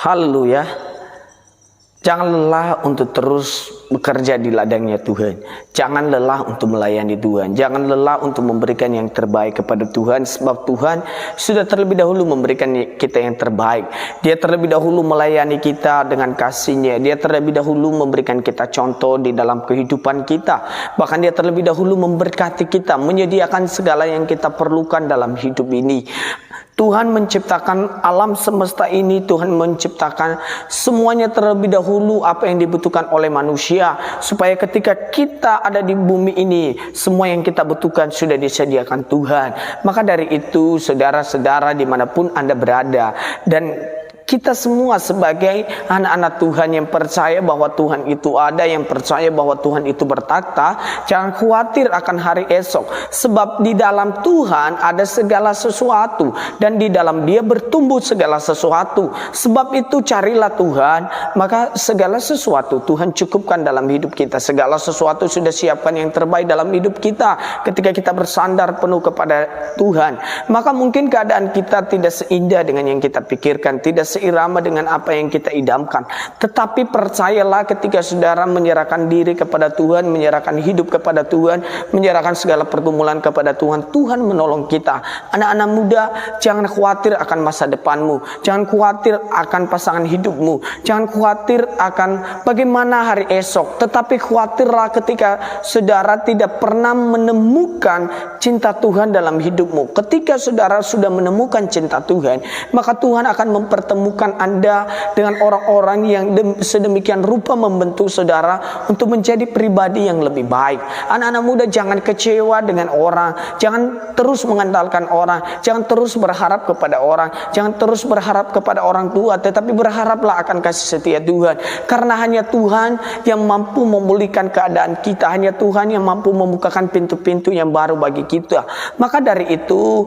Haleluya. Jangan lelah untuk terus bekerja di ladangnya Tuhan. Jangan lelah untuk melayani Tuhan. Jangan lelah untuk memberikan yang terbaik kepada Tuhan. Sebab Tuhan sudah terlebih dahulu memberikan kita yang terbaik. Dia terlebih dahulu melayani kita dengan kasih-Nya. Dia terlebih dahulu memberikan kita contoh di dalam kehidupan kita. Bahkan Dia terlebih dahulu memberkati kita, menyediakan segala yang kita perlukan dalam hidup ini. Tuhan menciptakan alam semesta ini, Tuhan menciptakan semuanya terlebih dahulu apa yang dibutuhkan oleh manusia, supaya ketika kita ada di bumi ini, semua yang kita butuhkan sudah disediakan Tuhan. Maka dari itu, saudara-saudara dimanapun Anda berada, dan kita semua sebagai anak-anak Tuhan yang percaya bahwa Tuhan itu ada, yang percaya bahwa Tuhan itu bertakhta, jangan khawatir akan hari esok. Sebab di dalam Tuhan ada segala sesuatu, dan di dalam Dia bertumbuh segala sesuatu. Sebab itu carilah Tuhan, maka segala sesuatu Tuhan cukupkan dalam hidup kita. Segala sesuatu sudah siapkan yang terbaik dalam hidup kita ketika kita bersandar penuh kepada Tuhan. Maka mungkin keadaan kita tidak seindah dengan yang kita pikirkan, tidak seirama dengan apa yang kita idamkan. Tetapi percayalah, ketika saudara menyerahkan diri kepada Tuhan, menyerahkan hidup kepada Tuhan, menyerahkan segala pergumulan kepada Tuhan, Tuhan menolong kita. Anak-anak muda, jangan khawatir akan masa depanmu. Jangan khawatir akan pasangan hidupmu. Jangan khawatir akan bagaimana hari esok. Tetapi khawatirlah ketika saudara tidak pernah menemukan cinta Tuhan dalam hidupmu. Ketika saudara sudah menemukan cinta Tuhan, maka Tuhan akan mempertemukan Anda dengan orang-orang yang sedemikian rupa membentuk saudara untuk menjadi pribadi yang lebih baik. Anak-anak muda, jangan kecewa dengan orang, jangan terus mengandalkan orang, jangan terus berharap kepada orang, jangan terus berharap kepada orang tua, tetapi berharaplah akan kasih setia Tuhan. Karena hanya Tuhan yang mampu memulihkan keadaan kita, hanya Tuhan yang mampu membukakan pintu-pintu yang baru bagi kita. Maka dari itu,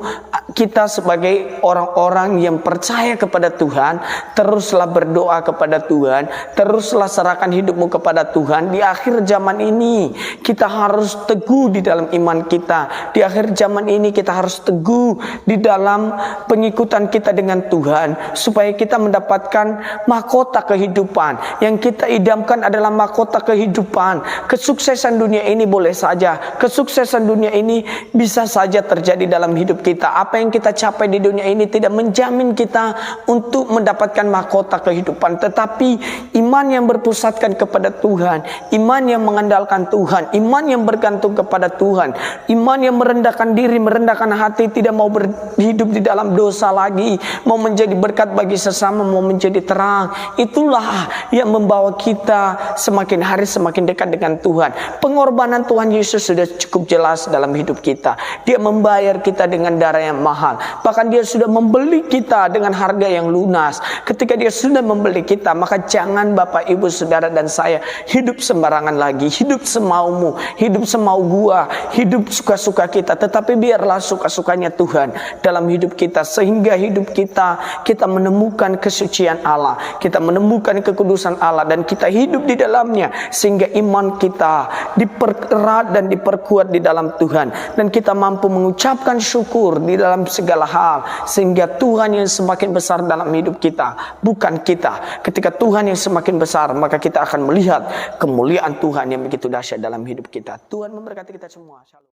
kita sebagai orang-orang yang percaya kepada Tuhan, teruslah berdoa kepada Tuhan, teruslah serahkan hidupmu kepada Tuhan. Di akhir zaman ini kita harus teguh di dalam iman kita. Di akhir zaman ini kita harus teguh di dalam pengikutan kita dengan Tuhan, supaya kita mendapatkan mahkota kehidupan. Yang kita idamkan adalah mahkota kehidupan. Kesuksesan dunia ini boleh saja, kesuksesan dunia ini bisa saja terjadi dalam hidup kita. Apa yang kita capai di dunia ini tidak menjamin kita untuk mendapatkan mahkota kehidupan. Tetapi iman yang berpusatkan kepada Tuhan, iman yang mengandalkan Tuhan, iman yang bergantung kepada Tuhan, iman yang merendahkan diri, merendahkan hati, tidak mau hidup di dalam dosa lagi, mau menjadi berkat bagi sesama, mau menjadi terang. Itulah yang membawa kita semakin hari semakin dekat dengan Tuhan. Pengorbanan Tuhan Yesus sudah cukup jelas dalam hidup kita. Dia membayar kita dengan darah yang mahal. Bahkan Dia sudah membeli kita dengan harga yang lunas. Ketika Dia sudah membeli kita, maka jangan Bapak, Ibu, Saudara dan saya hidup sembarangan lagi, hidup semaumu, hidup semau gua, hidup suka-suka kita. Tetapi biarlah suka-sukanya Tuhan dalam hidup kita, sehingga hidup kita menemukan kesucian Allah, kita menemukan kekudusan Allah, dan kita hidup di dalamnya, sehingga iman kita dipererat dan diperkuat di dalam Tuhan, dan kita mampu mengucapkan syukur di dalam segala hal, sehingga Tuhan yang semakin besar dalam hidup kita, bukan kita. Ketika Tuhan yang semakin besar, maka kita akan melihat kemuliaan Tuhan yang begitu dahsyat dalam hidup kita. Tuhan memberkati kita semua. Shalom.